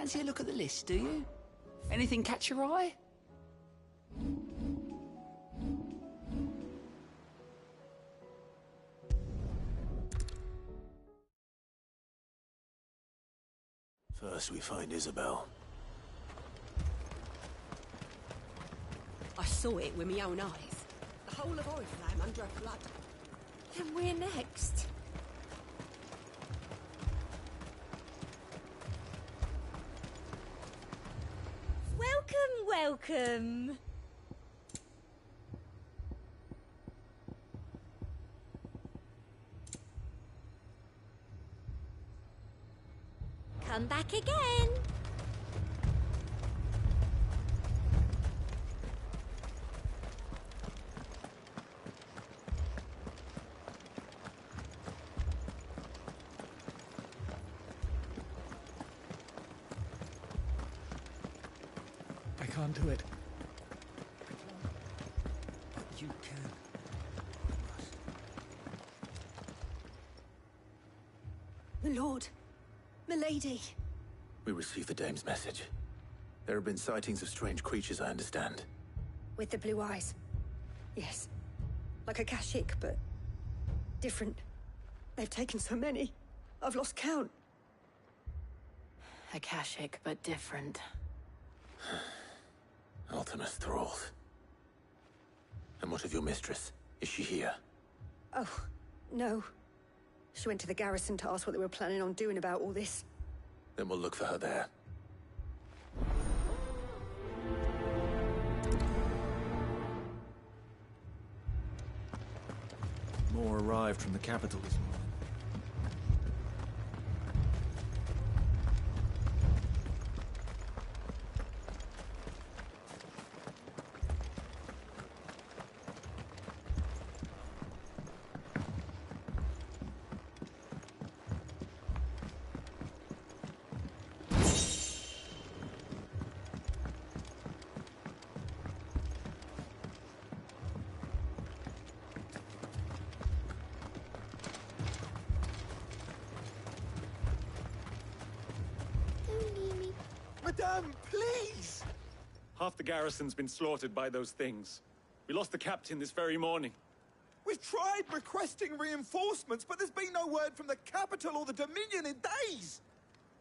fancy a look at the list, do you? Anything catch your eye? First we find Isabel. I saw it with my own eyes. The whole of Oriflamme under a flood. Then we're next. Welcome. Come back again. I can't do it. But you can. My lord. Milady. We received the dame's message. There have been sightings of strange creatures, I understand. With the blue eyes. Yes. Like a Kashik, but different. They've taken so many. I've lost count. Akashic, but different. Ultimus thralls. And what of your mistress? Is she here? Oh, no. She went to the garrison to ask what they were planning on doing about all this. Then we'll look for her there. More arrived from the capital this morning. Madame, please! Half the garrison's been slaughtered by those things. We lost the captain this very morning. We've tried requesting reinforcements, but there's been no word from the capital or the Dominion in days!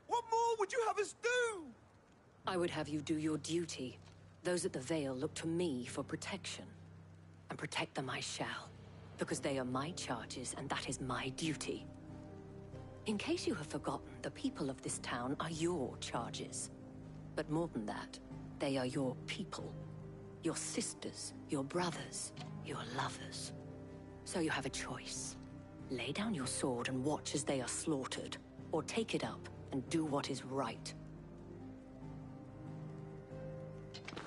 What more would you have us do? I would have you do your duty. Those at the Vale look to me for protection. And protect them I shall. Because they are my charges, and that is my duty. In case you have forgotten, the people of this town are your charges. But more than that, they are your people. Your sisters, your brothers, your lovers. So you have a choice. Lay down your sword and watch as they are slaughtered, or take it up and do what is right.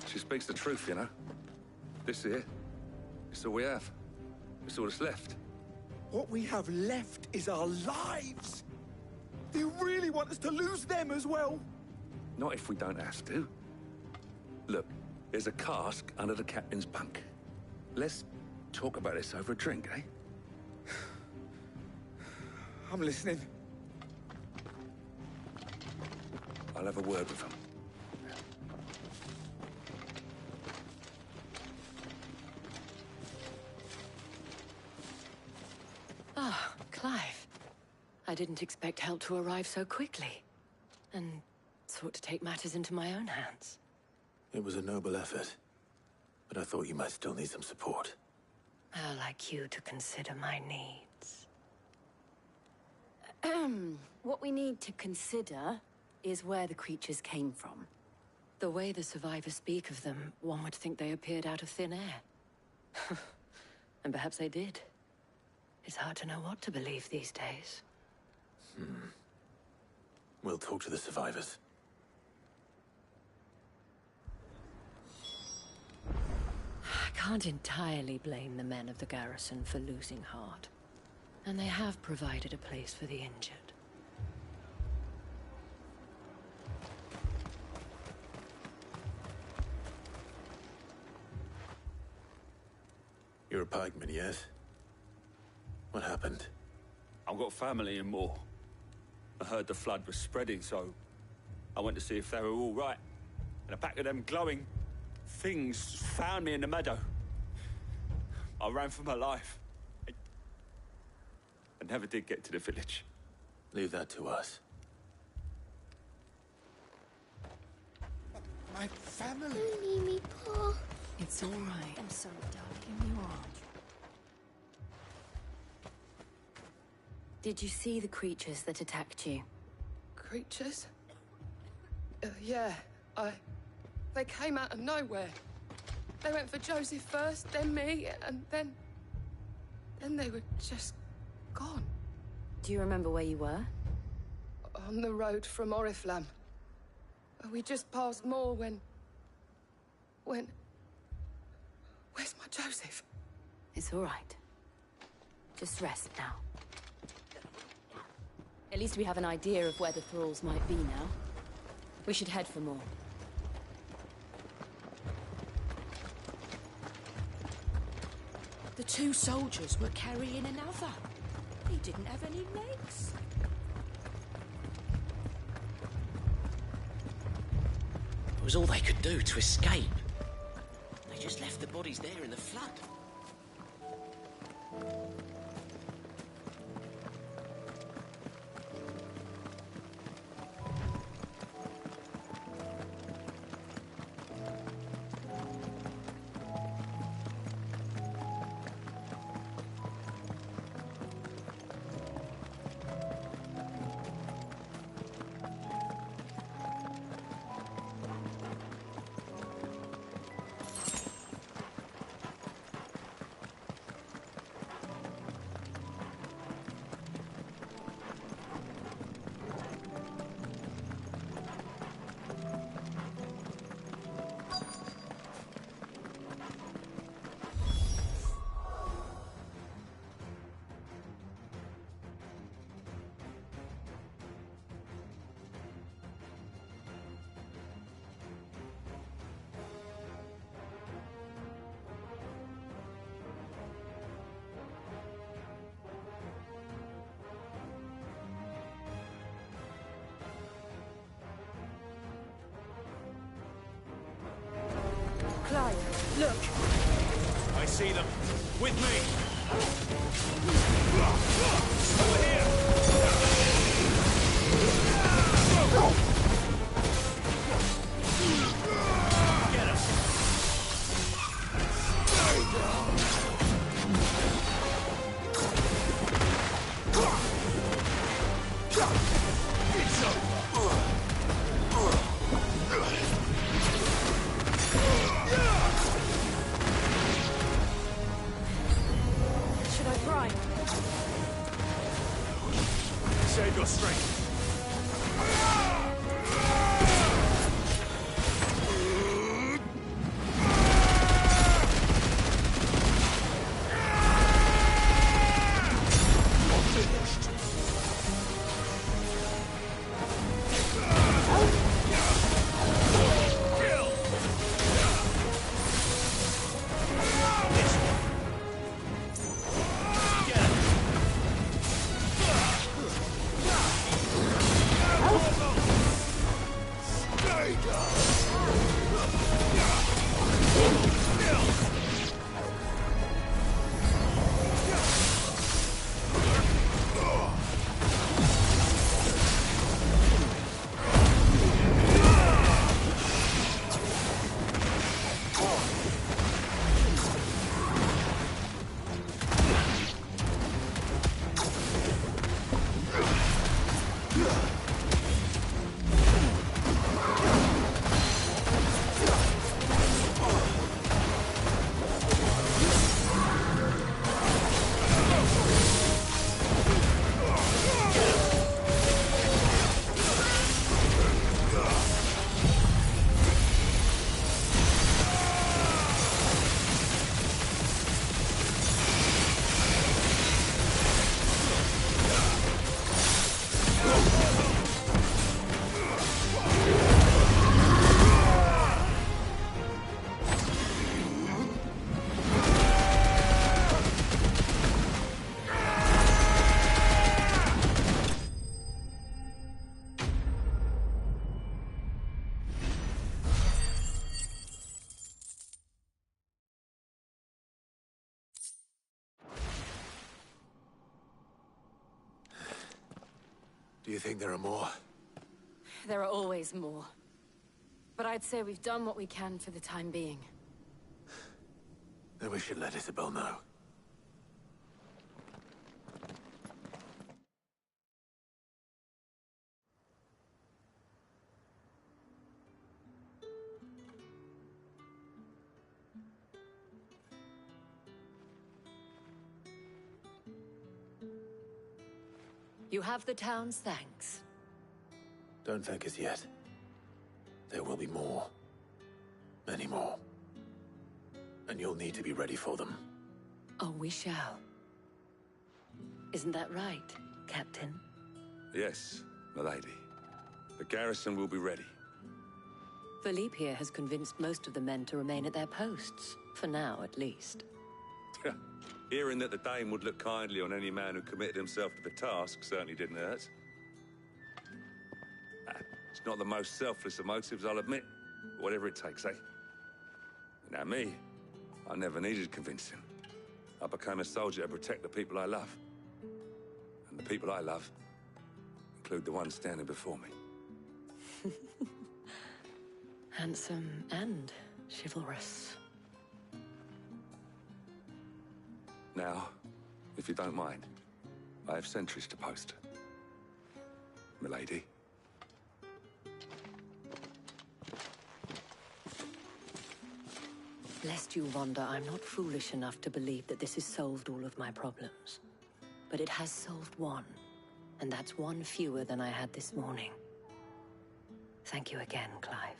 She speaks the truth, you know. This here, it's all we have. It's all that's left. What we have left is our lives! Do you really want us to lose them as well? Not if we don't have to. Look, there's a cask under the captain's bunk. Let's talk about this over a drink, eh? I'm listening. I'll have a word with him. Ah, Clive. I didn't expect help to arrive so quickly. And sought to take matters into my own hands. It was a noble effort. But I thought you might still need some support. I'd like you to consider my needs. What we need to consider is where the creatures came from. The way the survivors speak of them, one would think they appeared out of thin air. And perhaps they did. It's hard to know what to believe these days. We'll talk to the survivors. I can't entirely blame the men of the garrison for losing heart. And they have provided a place for the injured. You're a pikeman, yes? What happened? I've got family in Moor. I heard the flood was spreading, so I went to see if they were all right. And a pack of them glowing things found me in the meadow. I ran for my life. I never did get to the village. Leave that to us. My family. Don't leave me, Pa. It's all right. I'm sorry, darling. Give me your arm. Did you see the creatures that attacked you? Creatures? Yeah, They came out of nowhere. They went for Joseph first, then me, and then they were just gone. Do you remember where you were? On the road from Oriflamme. We just passed Moor when... Where's my Joseph? It's all right. Just rest now. At least we have an idea of where the thralls might be now. We should head for more. The two soldiers were carrying another. He didn't have any legs. It was all they could do to escape. They just left the bodies there in the flood. Clive, look! I see them. With me. Over here. Get us. It's over. Should I try? Do you think there are more? There are always more. But I'd say we've done what we can for the time being. Then we should let Isabel know. You have the town's thanks. Don't thank us yet. There will be more. Many more. And you'll need to be ready for them. Oh, we shall. Isn't that right, Captain? Yes, milady. The garrison will be ready. Philippe here has convinced most of the men to remain at their posts. For now, at least. Hearing that the Dame would look kindly on any man who committed himself to the task certainly didn't hurt. It's not the most selfless of motives, I'll admit. Whatever it takes, eh? Now me, I never needed convincing. I became a soldier to protect the people I love. And the people I love include the ones standing before me. Handsome and chivalrous. Now, if you don't mind, I have sentries to post. Milady. Lest you wonder, I'm not foolish enough to believe that this has solved all of my problems. But it has solved one, and that's one fewer than I had this morning. Thank you again, Clive.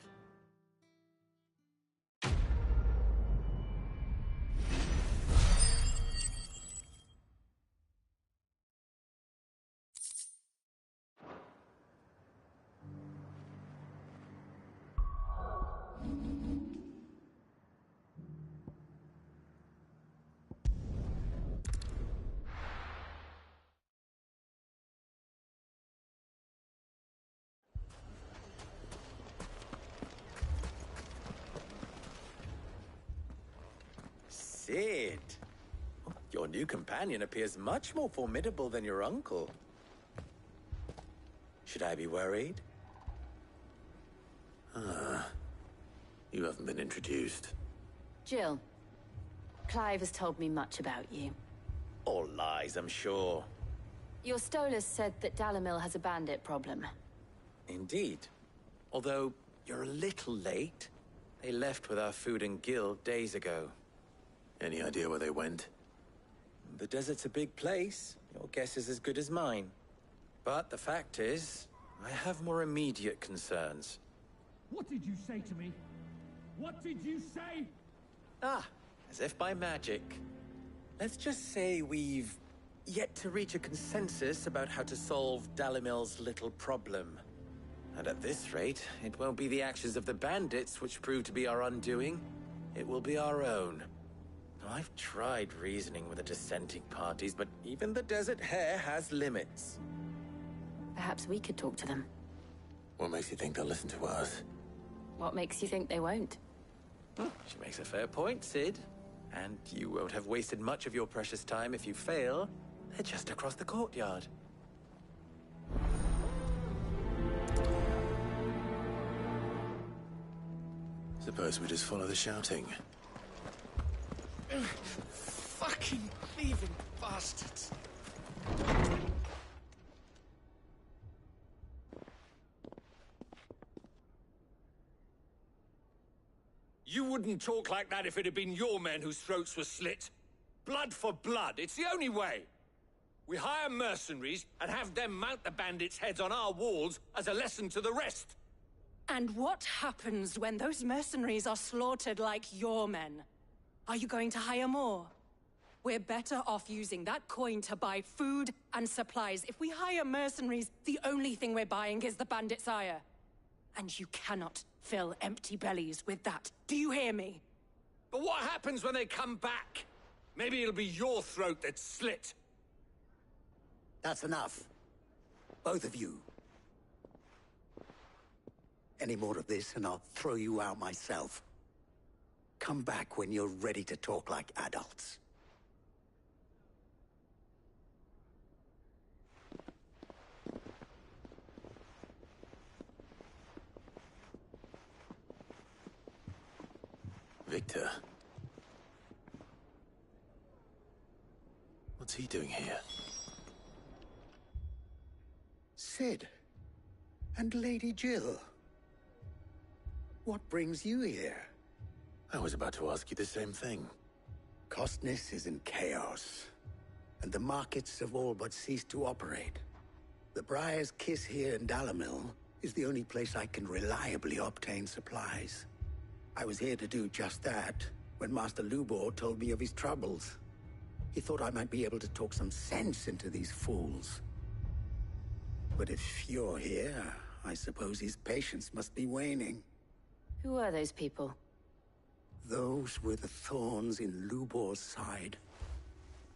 Sid! Your new companion appears much more formidable than your uncle. Should I be worried? You haven't been introduced. Jill, Clive has told me much about you. All lies, I'm sure. Your Stolas said that Dalamil has a bandit problem. Indeed. Although, you're a little late. They left with our food and guild days ago. Any idea where they went? The desert's a big place. Your guess is as good as mine. But the fact is, I have more immediate concerns. What did you say to me? What did you say? Ah, as if by magic. Let's just say we've yet to reach a consensus about how to solve Dalimil's little problem. And at this rate, it won't be the actions of the bandits which prove to be our undoing. It will be our own. I've tried reasoning with the dissenting parties, but even the Desert Hare has limits. Perhaps we could talk to them. What makes you think they'll listen to us? What makes you think they won't? She makes a fair point, Sid. And you won't have wasted much of your precious time if you fail. They're just across the courtyard. Suppose we just follow the shouting. Fucking thieving bastards. You wouldn't talk like that if it had been your men whose throats were slit. Blood for blood, it's the only way. We hire mercenaries and have them mount the bandits' heads on our walls as a lesson to the rest. And what happens when those mercenaries are slaughtered like your men? Are you going to hire more? We're better off using that coin to buy food and supplies. If we hire mercenaries, the only thing we're buying is the bandit's ire. And you cannot fill empty bellies with that. Do you hear me? But what happens when they come back? Maybe it'll be your throat that's slit. That's enough. Both of you. Any more of this and I'll throw you out myself. Come back when you're ready to talk like adults. Victor? What's he doing here? Sid. And Lady Jill. What brings you here? I was about to ask you the same thing. Costness is in chaos, and the markets have all but ceased to operate. The Briar's Kiss here in Dalamil is the only place I can reliably obtain supplies. I was here to do just that when Master Lubor told me of his troubles. He thought I might be able to talk some sense into these fools. But if you're here, I suppose his patience must be waning. Who are those people? Those were the thorns in Lubor's side.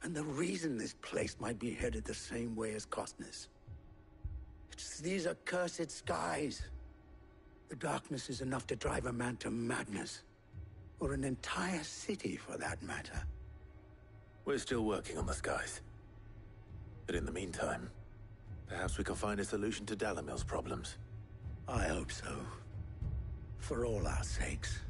And the reason this place might be headed the same way as Costness. It's these accursed skies. The darkness is enough to drive a man to madness. Or an entire city, for that matter. We're still working on the skies. But in the meantime, perhaps we can find a solution to Dalamil's problems. I hope so. For all our sakes.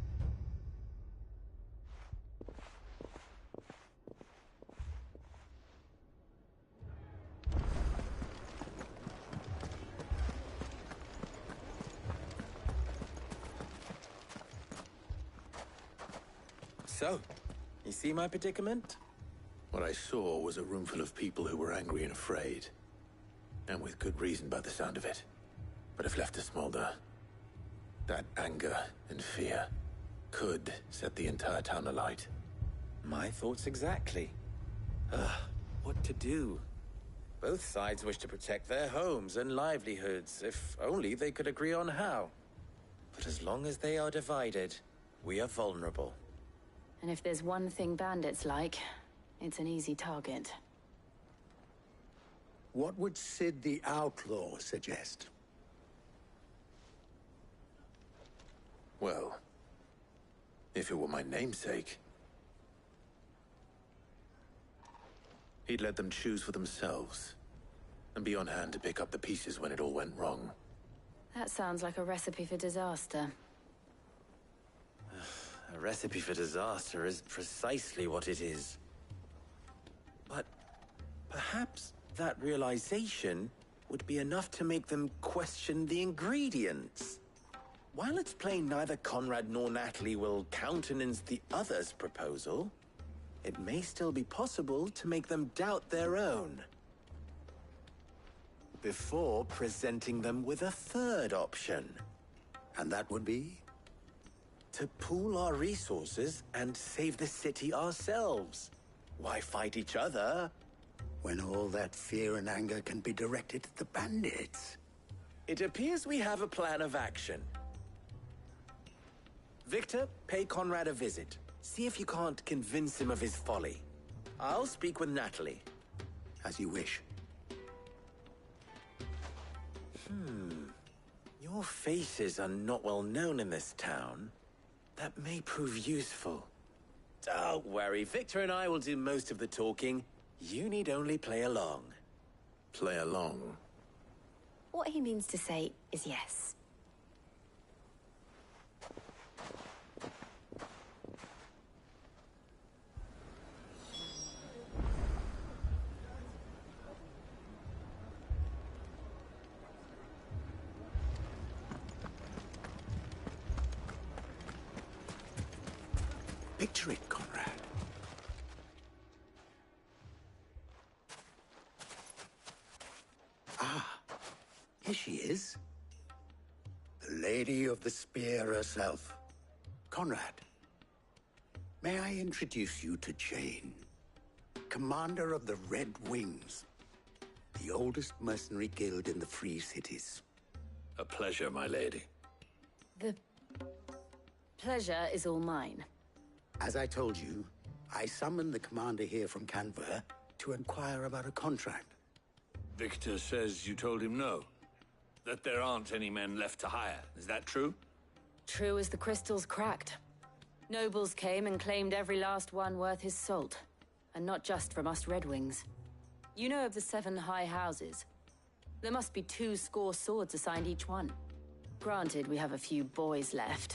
So, you see my predicament? What I saw was a room full of people who were angry and afraid. And with good reason by the sound of it. But if left to smolder, that anger and fear could set the entire town alight. My thoughts exactly. What to do? Both sides wish to protect their homes and livelihoods, if only they could agree on how. But as long as they are divided, we are vulnerable. And if there's one thing bandits like, it's an easy target. What would Sid the Outlaw suggest? Well, if it were my namesake, he'd let them choose for themselves, and be on hand to pick up the pieces when it all went wrong. That sounds like a recipe for disaster. A recipe for disaster is precisely what it is. But perhaps that realization would be enough to make them question the ingredients. While it's plain neither Conrad nor Natalie will countenance the other's proposal, it may still be possible to make them doubt their own. Before presenting them with a third option. And that would be? To pool our resources and save the city ourselves. Why fight each other? When all that fear and anger can be directed at the bandits. It appears we have a plan of action. Victor, pay Conrad a visit. See if you can't convince him of his folly. I'll speak with Natalie. As you wish. Your faces are not well known in this town. That may prove useful. Don't worry, Victor and I will do most of the talking. You need only play along. Play along? What he means to say is yes. Picture it, Conrad. Ah, here she is. The Lady of the Spear herself. Conrad, may I introduce you to Jane, commander of the Red Wings, the oldest mercenary guild in the Free Cities. A pleasure, my lady. The pleasure is all mine. As I told you, I summoned the commander here from Canver to inquire about a contract. Victor says you told him no. That there aren't any men left to hire. Is that true? True as the crystals cracked. Nobles came and claimed every last one worth his salt. And not just from us Red Wings. You know of the 7 high houses. There must be 2 score swords assigned each one. Granted, we have a few boys left.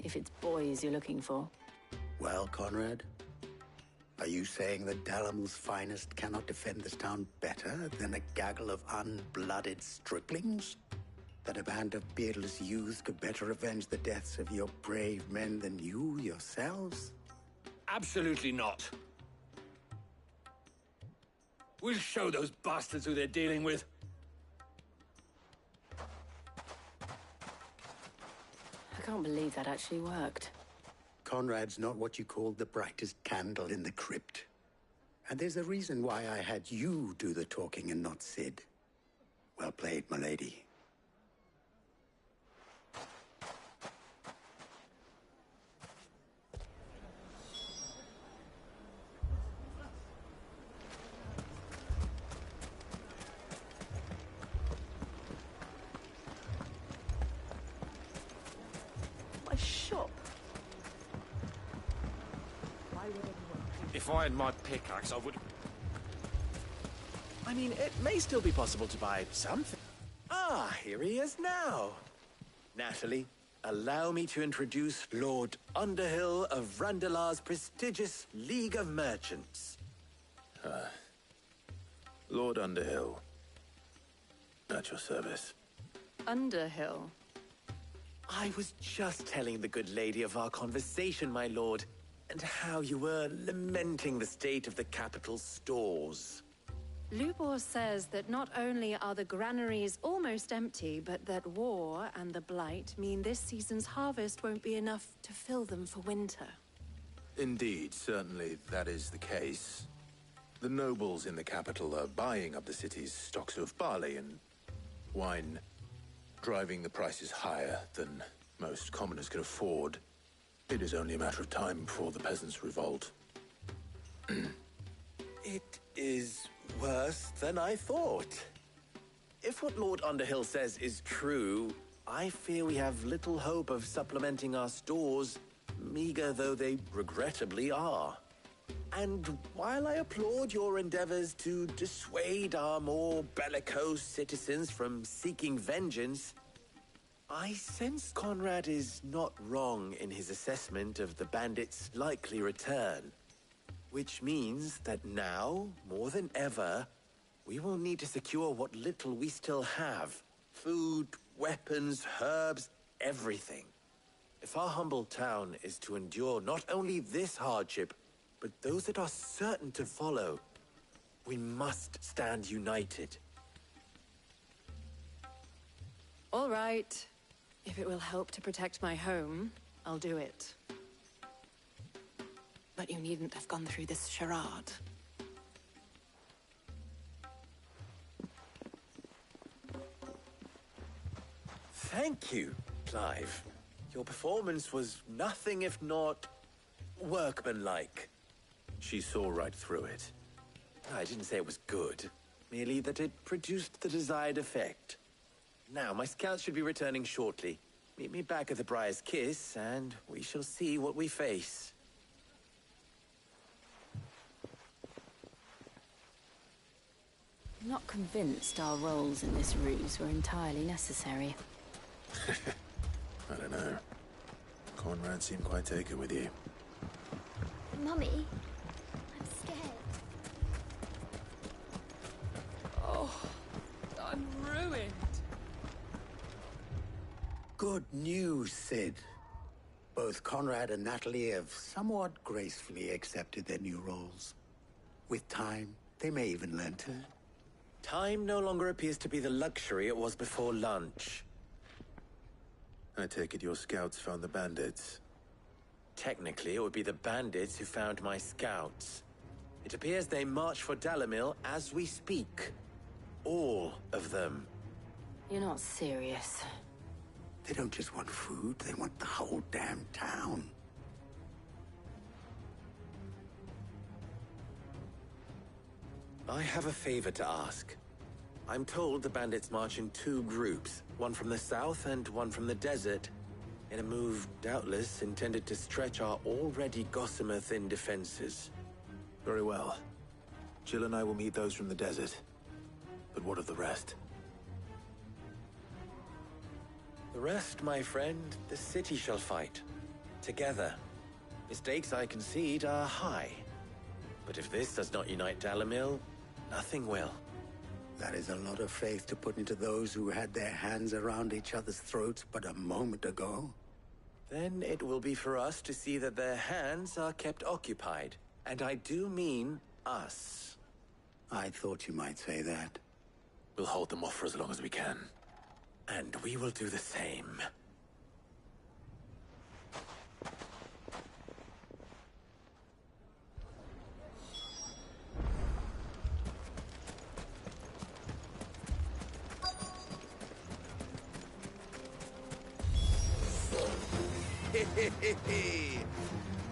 If it's boys you're looking for. Well, Conrad? Are you saying that Dalamil's finest cannot defend this town better than a gaggle of unblooded striplings? That a band of beardless youths could better avenge the deaths of your brave men than you yourselves? Absolutely not. We'll show those bastards who they're dealing with. I can't believe that actually worked. Conrad's not what you call the brightest candle in the crypt. And there's a reason why I had you do the talking and not Sid. Well played, my lady. My shop. If I had my pickaxe, I would... I mean, it may still be possible to buy something. Ah, here he is now. Natalie, allow me to introduce Lord Underhill of Randalar's prestigious League of Merchants. Lord Underhill. At your service. Underhill? I was just telling the good lady of our conversation, my lord, and how you were lamenting the state of the capital's stores. Lubor says that not only are the granaries almost empty, but that war and the Blight mean this season's harvest won't be enough to fill them for winter. Indeed, certainly that is the case. The nobles in the capital are buying up the city's stocks of barley and wine, driving the prices higher than most commoners can afford. It is only a matter of time before the peasants revolt. It is worse than I thought. If what Lord Underhill says is true, I fear we have little hope of supplementing our stores, meager though they regrettably are. And while I applaud your endeavors to dissuade our more bellicose citizens from seeking vengeance, I sense Conrad is not wrong in his assessment of the bandits' likely return. Which means that now, more than ever, we will need to secure what little we still have. Food, weapons, herbs, everything. If our humble town is to endure not only this hardship, but those that are certain to follow, we must stand united. All right. If it will help to protect my home, I'll do it. But you needn't have gone through this charade. Thank you, Clive. Your performance was nothing if not workmanlike. She saw right through it. I didn't say it was good, merely that it produced the desired effect. Now, my scouts should be returning shortly. Meet me back at the Briar's Kiss, and we shall see what we face. I'm not convinced our roles in this ruse were entirely necessary. I don't know. Conrad seemed quite taken with you. Mummy, I'm scared. Oh, I'm ruined. Good news, Sid. Both Conrad and Natalie have somewhat gracefully accepted their new roles. With time, they may even learn to... Time no longer appears to be the luxury it was before lunch. I take it your scouts found the bandits. Technically, it would be the bandits who found my scouts. It appears they march for Dalamil as we speak. All of them. You're not serious. They don't just want food, they want the whole damn town. I have a favor to ask. I'm told the bandits march in two groups, one from the south and one from the desert, in a move doubtless intended to stretch our already gossamer-thin defenses. Very well. Jill and I will meet those from the desert. But what of the rest? The The rest, my friend, the city shall fight. Together. The stakes, I concede, are high. But if this does not unite Dalimil, nothing will. That is a lot of faith to put into those who had their hands around each other's throats but a moment ago. Then it will be for us to see that their hands are kept occupied. And I do mean us. I thought you might say that. We'll hold them off for as long as we can. And we will do the same.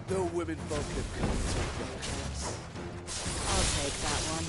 The women folk have come to us. I'll take that one.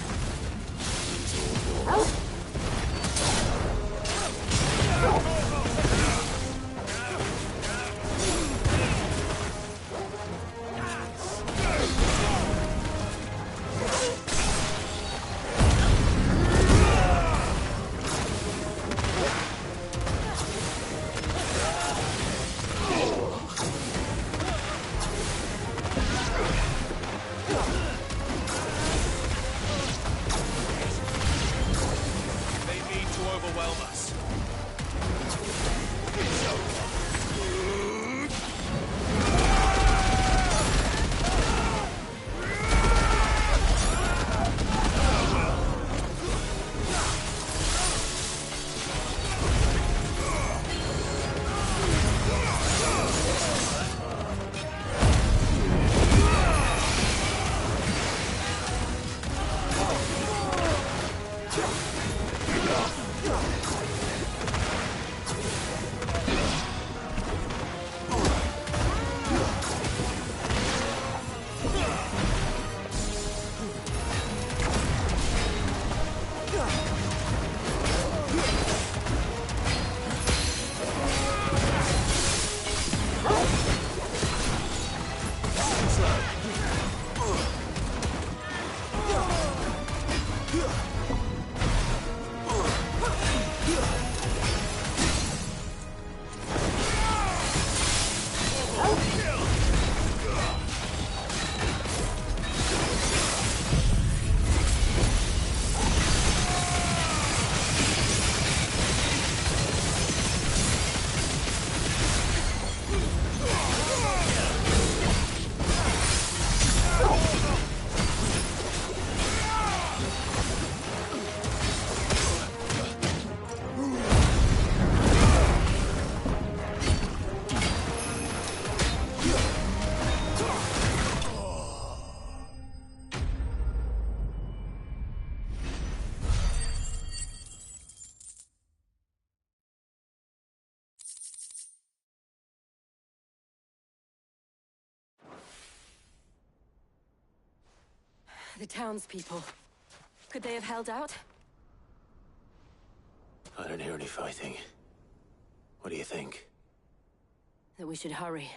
The townspeople. Could they have held out? I don't hear any fighting. What do you think? That we should hurry.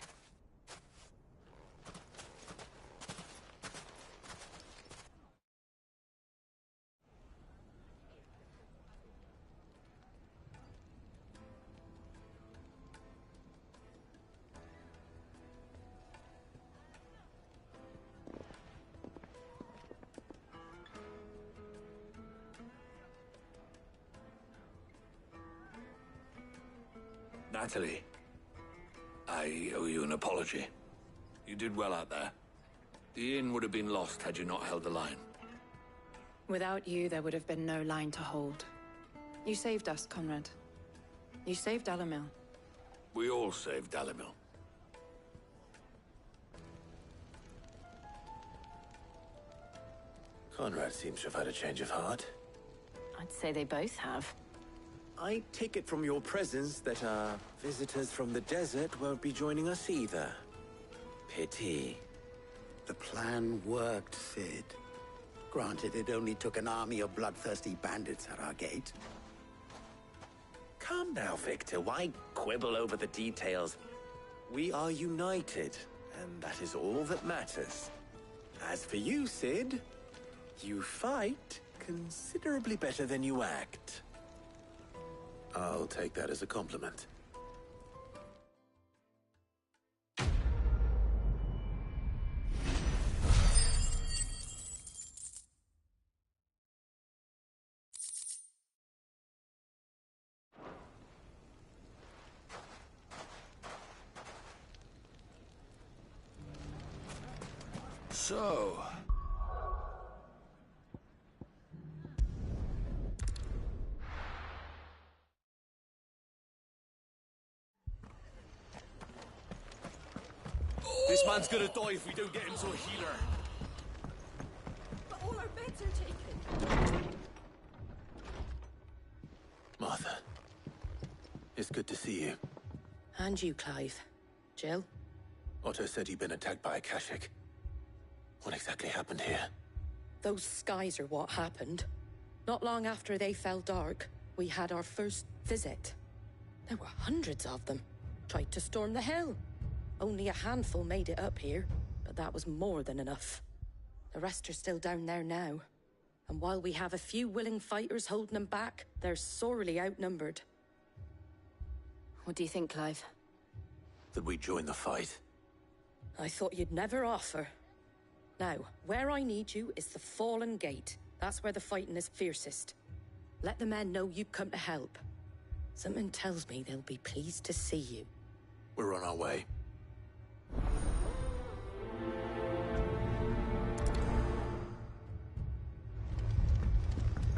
Natalie, I owe you an apology. You did well out there. The inn would have been lost had you not held the line. Without you, there would have been no line to hold. You saved us, Conrad. You saved Dalimil. We all saved Dalimil. Conrad seems to have had a change of heart. I'd say they both have. I take it from your presence that our visitors from the desert won't be joining us either. Pity. The plan worked, Sid. Granted, it only took an army of bloodthirsty bandits at our gate. Come now, Victor. Why quibble over the details? We are united, and that is all that matters. As for you, Sid, you fight considerably better than you act. I'll take that as a compliment. So... This man's gonna die if we don't get him to a healer. But all our beds are taken. Martha, it's good to see you. And you, Clive. Jill? Otto said you'd been attacked by a Kashik. What exactly happened here? Those skies are what happened. Not long after they fell dark, we had our first visit. There were hundreds of them. Tried to storm the hill. Only a handful made it up here, but that was more than enough. The rest are still down there now. And while we have a few willing fighters holding them back, they're sorely outnumbered. What do you think, Clive? That we join the fight. I thought you'd never offer. Now, where I need you is the Fallen Gate. That's where the fighting is fiercest. Let the men know you come to help. Something tells me they'll be pleased to see you. We're on our way.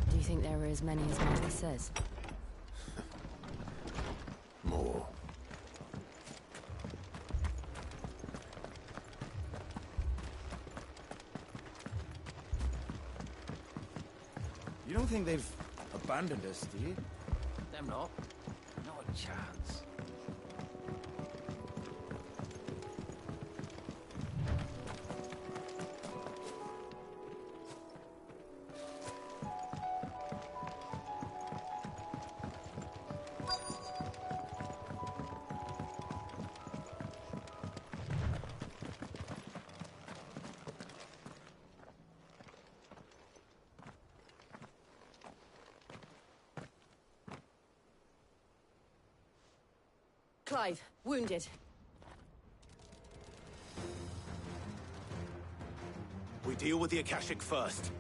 Do you think there were as many as Martha says? More. You don't think they've abandoned us, do you? Them not. Not a chance. Clive, wounded. We deal with the Akashic first.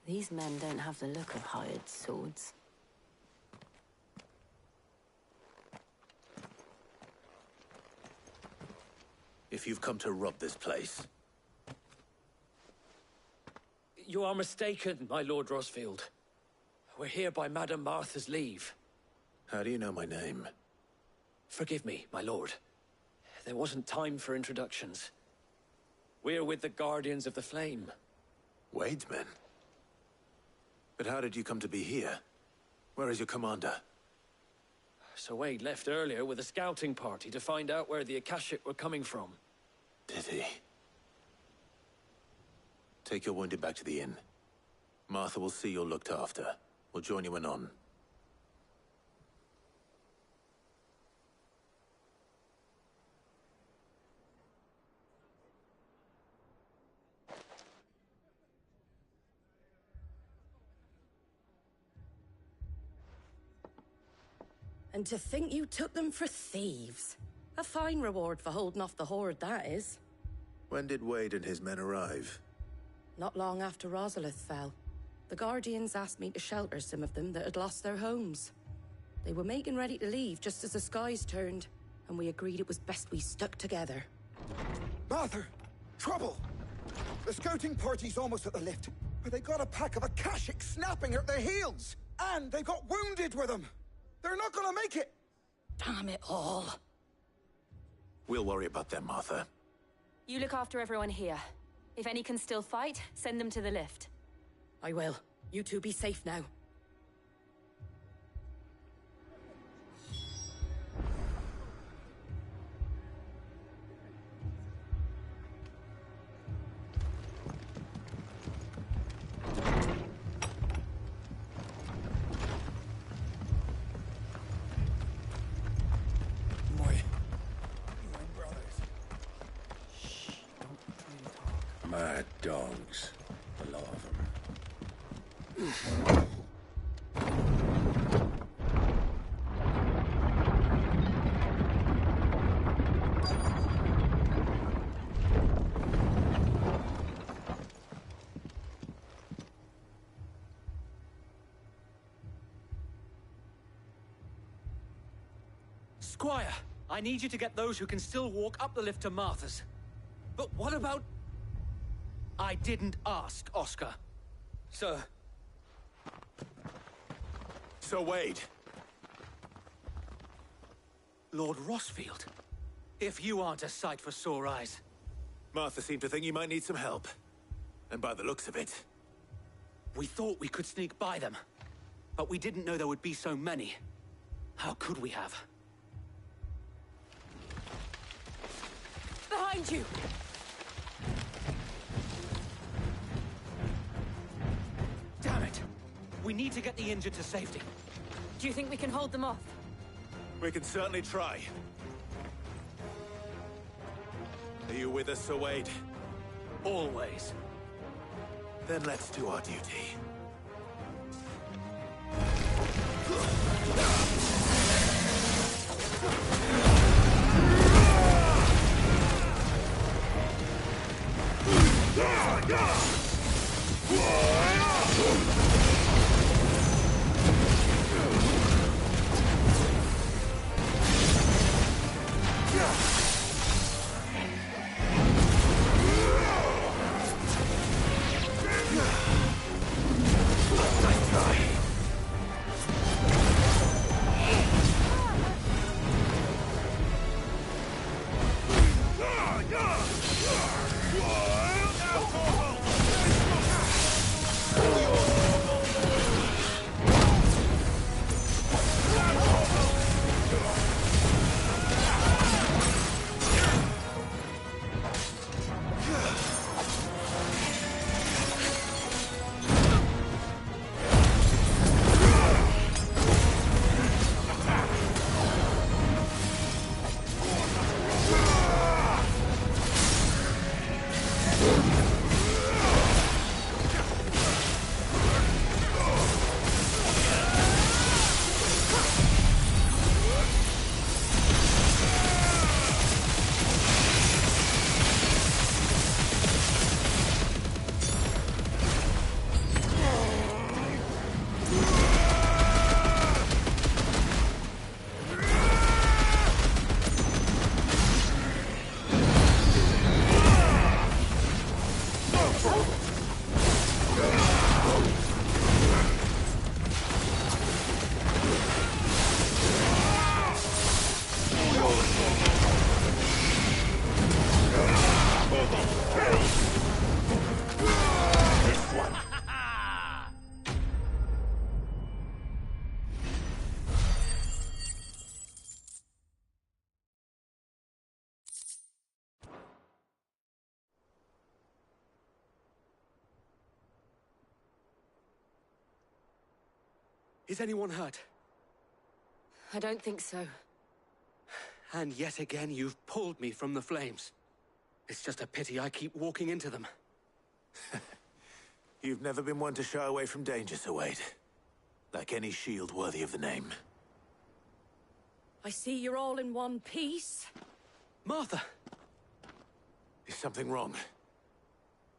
These men don't have the look of hired swords. If you've come to rob this place, You are mistaken, my Lord Rosfield. We're here by Madame Martha's leave. how do you know my name? Forgive me, my lord. There wasn't time for introductions. We're with the Guardians of the Flame. Wade's men? But how did you come to be here? Where is your commander? Sir Wade left earlier with a scouting party to find out where the Akashic were coming from. Did he? Take your wounded back to the inn. Martha will see you're looked after. We'll join you anon. And to think you took them for thieves. A fine reward for holding off the horde, that is. When did Wade and his men arrive? Not long after Rosalith fell. The Guardians asked me to shelter some of them that had lost their homes. They were making ready to leave just as the skies turned, and we agreed it was best we stuck together. Martha! Trouble! The scouting party's almost at the lift. But they got a pack of Akashic snapping at their heels! And they got wounded with them! They're not gonna make it! Damn it all. We'll worry about them, Martha. You look after everyone here. If any can still fight, send them to the lift. I will. You two be safe now. Mad dogs. A lot of them. Squire, I need you to get those who can still walk up the lift to Martha's. But what about... I didn't ask, Oscar. Sir. So Wade. Lord Rossfield. If you aren't a sight for sore eyes. Martha seemed to think you might need some help. And by the looks of it... We thought we could sneak by them. But we didn't know there would be so many. How could we have? Behind you! Damn it! We need to get the injured to safety. Do you think we can hold them off? We can certainly try. Are you with us, Sir Wade? Always. Then let's do our duty. Is anyone hurt? I don't think so. And yet again, you've pulled me from the flames. It's just a pity I keep walking into them. You've never been one to shy away from danger, Sir Wade. Like any shield worthy of the name. I see you're all in one piece. Martha! Is something wrong?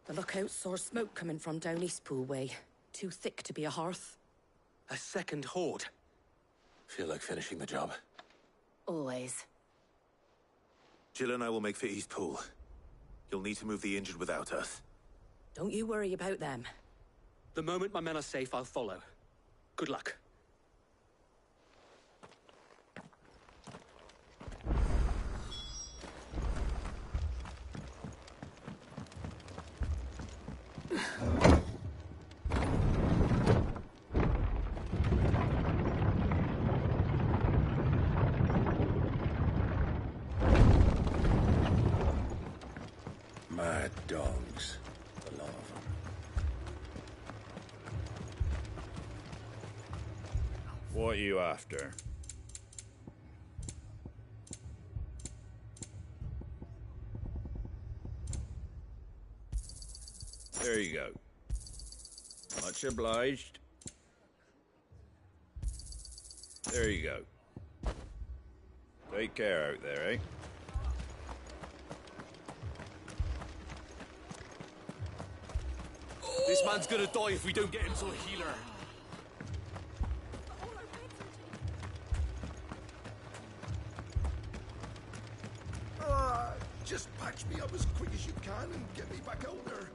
The lookout saw smoke coming from down Eastpool way. Too thick to be a hearth. A second horde. Feel like finishing the job. Always. Jill and I will make for Eastpool. You'll need to move the injured without us. Don't you worry about them. The moment my men are safe, I'll follow. Good luck. Mad dogs. A lot of them. What are you after? There you go. Much obliged. There you go. Take care out there, eh? This man's gonna die if we don't get him to a healer. Just patch me up as quick as you can and get me back out there.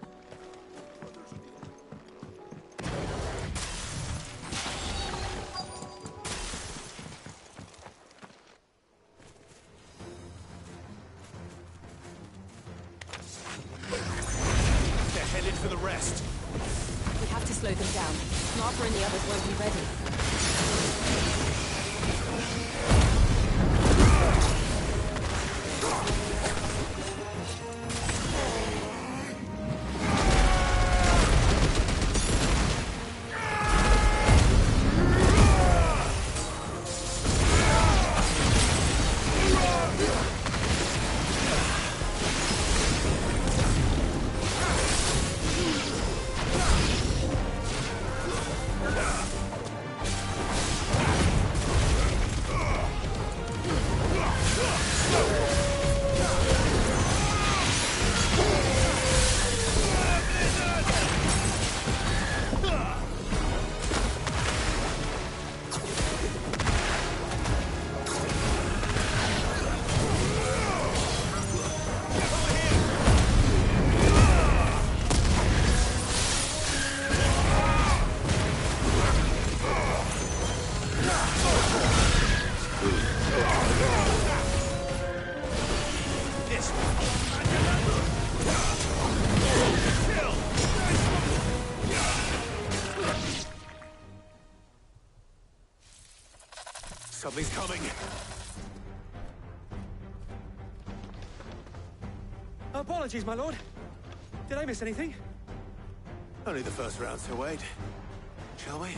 They're headed for the rest. We have to slow them down. Martha and the others won't be ready. Something's coming. Apologies, my lord. Did I miss anything? Only the first round to wait. Shall we?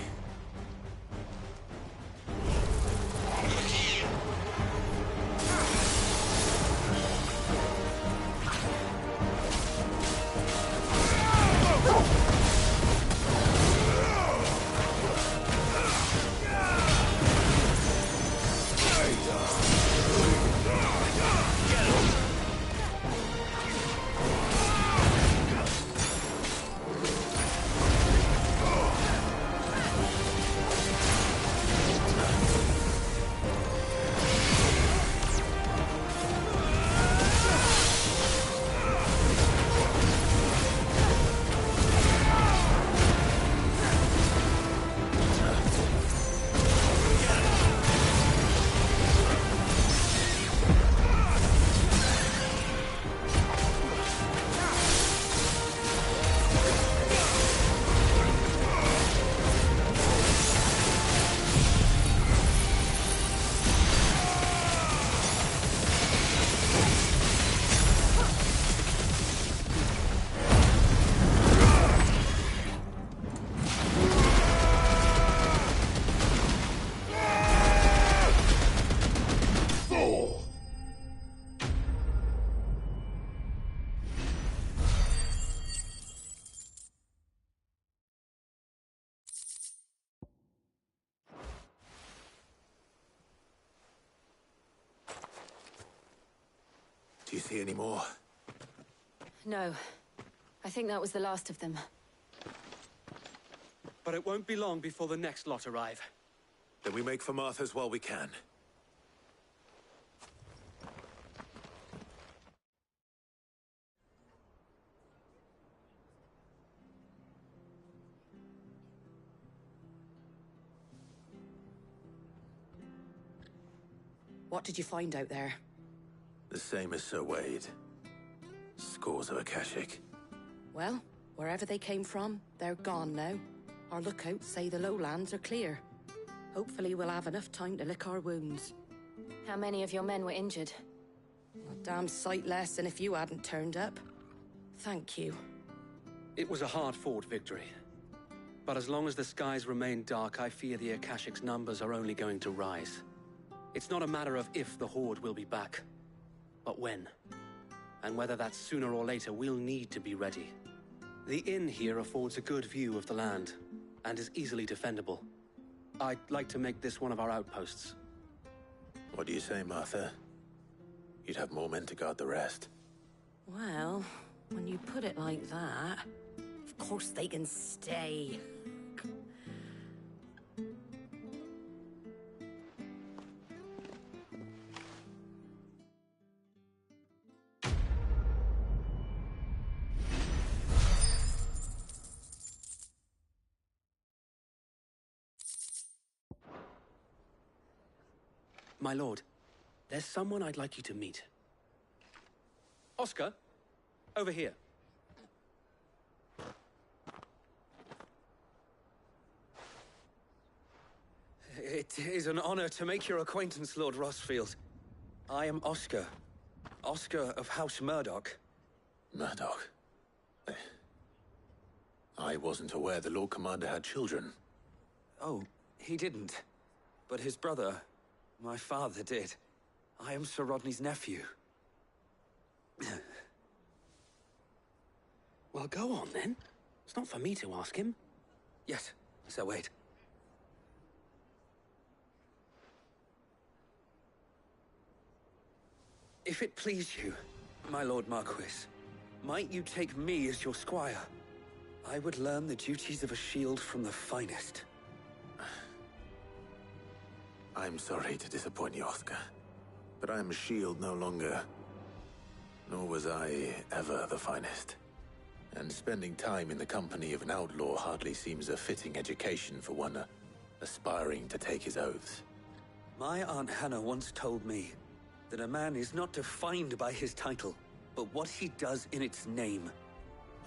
Do you see any more? No. I think that was the last of them. But it won't be long before the next lot arrive. Then we make for Martha's while we can. What did you find out there? The same as Sir Wade. Scores of Akashic. Well, wherever they came from, they're gone now. Our lookouts say the lowlands are clear. Hopefully we'll have enough time to lick our wounds. How many of your men were injured? A damn sight less than if you hadn't turned up. Thank you. It was a hard-fought victory. But as long as the skies remain dark, I fear the Akashic's numbers are only going to rise. It's not a matter of if the Horde will be back, but when. And whether that's sooner or later, we'll need to be ready. The inn here affords a good view of the land, and is easily defendable. I'd like to make this one of our outposts. What do you say, Martha? You'd have more men to guard the rest. Well, when you put it like that, of course they can stay. My lord, there's someone I'd like you to meet. Oscar, over here. It is an honor to make your acquaintance, Lord Rossfield. I am Oscar. Oscar of House Murdoch. Murdoch? I wasn't aware the Lord Commander had children. Oh, he didn't. But his brother, my father, did. I am Sir Rodney's nephew. Well, go on, then. It's not for me to ask him. Yes, Sir Wade. If it please you, my Lord Marquis, might you take me as your squire? I would learn the duties of a shield from the finest. I'm sorry to disappoint you, Oscar, but I am a shield no longer. Nor was I ever the finest. And spending time in the company of an outlaw hardly seems a fitting education for one aspiring to take his oaths. My Aunt Hannah once told me that a man is not defined by his title, but what he does in its name.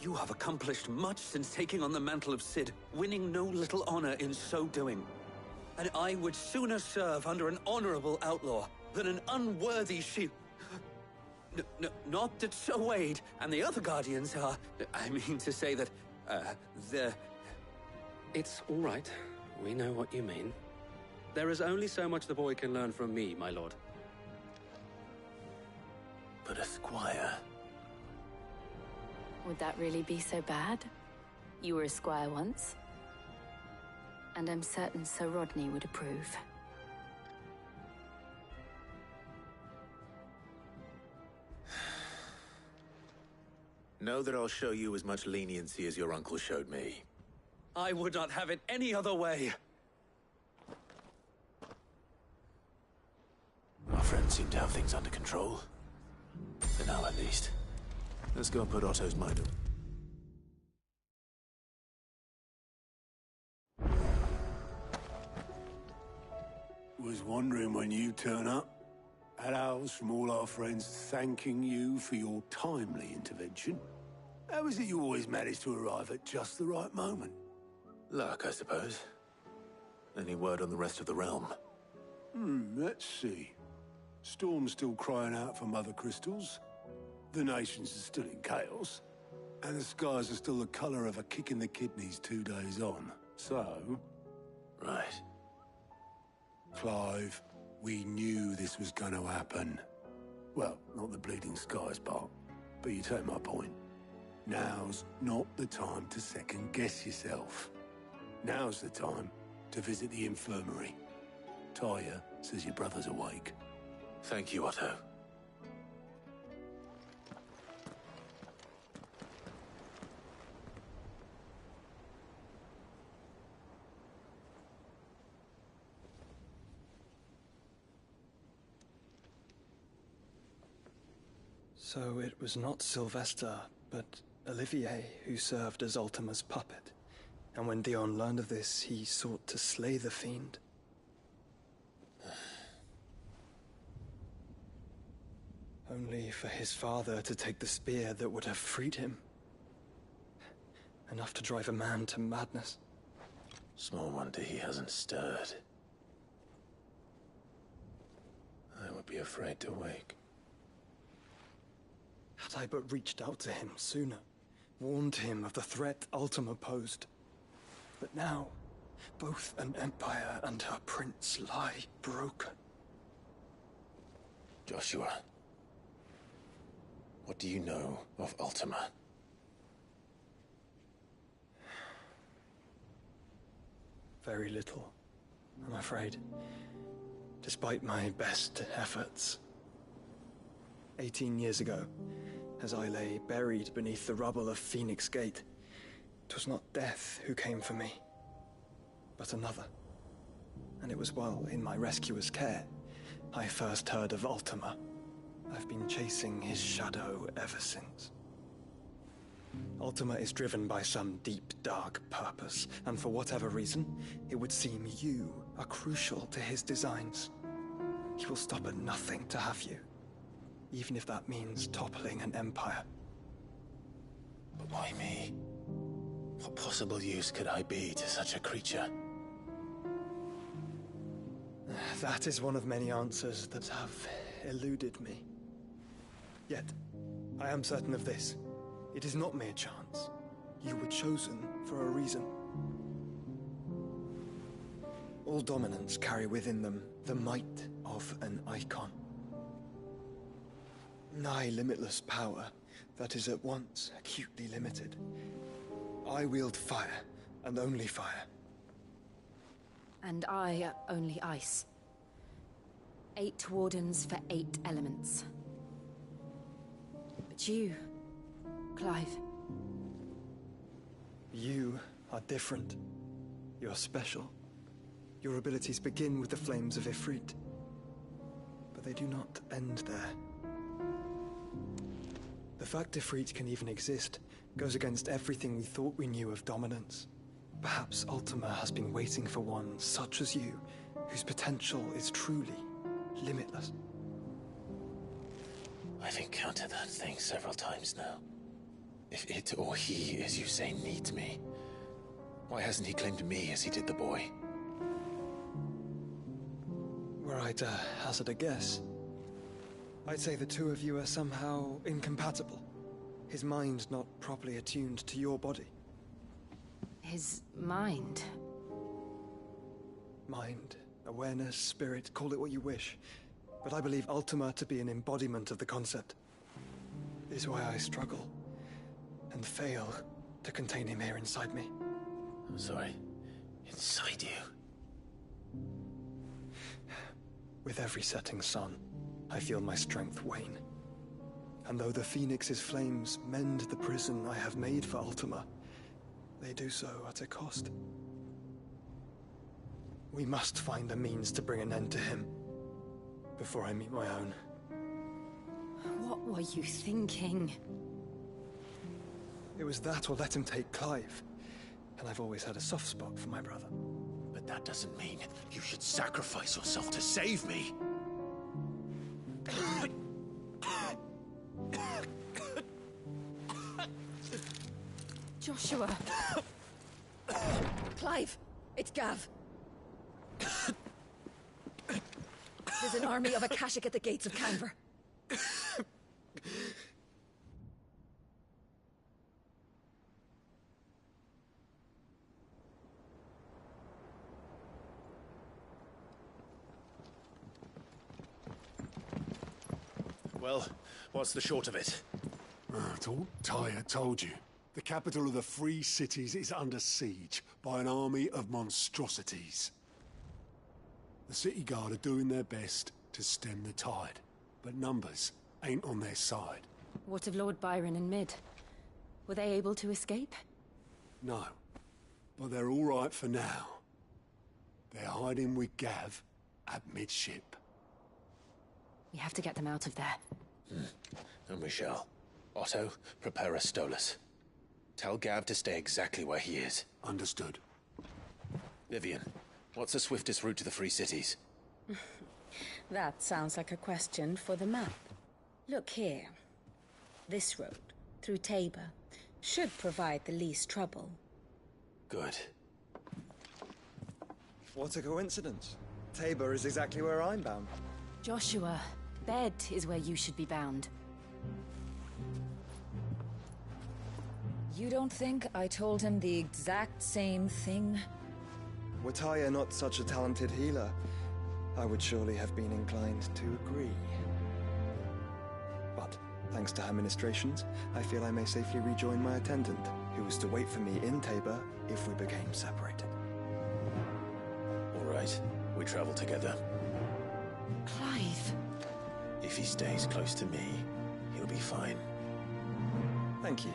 You have accomplished much since taking on the mantle of Cid, winning no little honor in so doing. And I would sooner serve under an honorable outlaw than an unworthy shield. Not that Sir Wade and the other Guardians are... I mean to say that, they're... It's all right. We know what you mean. There is only so much the boy can learn from me, my lord. But a squire... Would that really be so bad? You were a squire once. And I'm certain Sir Rodney would approve. Know that I'll show you as much leniency as your uncle showed me. I would not have it any other way. Our friends seem to have things under control. For now, at least. Let's go and put Otto's mind at... Was wondering when you turn up. Had owls from all our friends thanking you for your timely intervention. How is it you always manage to arrive at just the right moment? Luck, I suppose. Any word on the rest of the realm? Let's see. Storm's still crying out for mother crystals. The nations are still in chaos. And the skies are still the color of a kick in the kidneys 2 days on. So... Right. Clive, we knew this was going to happen. Well, not the bleeding skies part, but you take my point. Now's not the time to second-guess yourself. Now's the time to visit the infirmary. Talia says your brother's awake. Thank you, Otto. So it was not Sylvester, but Olivier who served as Ultima's puppet. And when Dion learned of this, he sought to slay the fiend. only for his father to take the spear that would have freed him. Enough to drive a man to madness. Small wonder he hasn't stirred. I would be afraid to wake. Had I but reached out to him sooner, warned him of the threat Ultima posed. But now, both an empire and her prince lie broken. Joshua, what do you know of Ultima? Very little, I'm afraid. Despite my best efforts. 18 years ago, as I lay buried beneath the rubble of Phoenix Gate, it was not death who came for me, but another. And it was while in my rescuer's care, I first heard of Ultima. I've been chasing his shadow ever since. Ultima is driven by some deep, dark purpose, and for whatever reason, it would seem you are crucial to his designs. He will stop at nothing to have you, even if that means toppling an empire. But why me? What possible use could I be to such a creature? That is one of many answers that have eluded me. Yet, I am certain of this. It is not mere chance. You were chosen for a reason. All dominants carry within them the might of an icon. Nigh limitless power that is at once acutely limited. I wield fire, and only fire. And I only ice. 8 wardens for 8 elements. But you, Clive. You are different. You're special. Your abilities begin with the flames of Ifrit. But they do not end there. The fact Ifrit can even exist goes against everything we thought we knew of dominance. Perhaps Ultima has been waiting for one such as you, whose potential is truly limitless. I've encountered that thing several times now. If it or he, as you say, needs me, why hasn't he claimed me as he did the boy? Were I to hazard a guess, I'd say the two of you are somehow incompatible. His mind not properly attuned to your body. His mind? Mind, awareness, spirit, call it what you wish. But I believe Ultima to be an embodiment of the concept. It is why I struggle and fail to contain him here inside me. I'm sorry. Inside you? With every setting sun, I feel my strength wane. And though the Phoenix's flames mend the prison I have made for Ultima, they do so at a cost. We must find a means to bring an end to him before I meet my own. What were you thinking? It was that or let him take Clive. And I've always had a soft spot for my brother. But that doesn't mean you should sacrifice yourself to save me. Joshua. Clive, it's Gav. There's an army of Akashic at the gates of Canver. Well, what's the short of it? Tyre told you. The capital of the Free Cities is under siege by an army of monstrosities. The city guard are doing their best to stem the tide, but numbers ain't on their side. What of Lord Byron and Mid? Were they able to escape? No, but they're all right for now. They're hiding with Gav at midship. We have to get them out of there. And we shall. Otto, prepare a Stolas. Tell Gav to stay exactly where he is. Understood. Vivian, what's the swiftest route to the Free Cities? That sounds like a question for the map. Look here. This road, through Tabor, should provide the least trouble. Good. What a coincidence. Tabor is exactly where I'm bound. Joshua, bed is where you should be bound. You don't think I told him the exact same thing? Were Taya not such a talented healer, I would surely have been inclined to agree. But, thanks to her ministrations, I feel I may safely rejoin my attendant, who was to wait for me in Tabor if we became separated. All right, we travel together. Clive. If he stays close to me, he'll be fine. Thank you.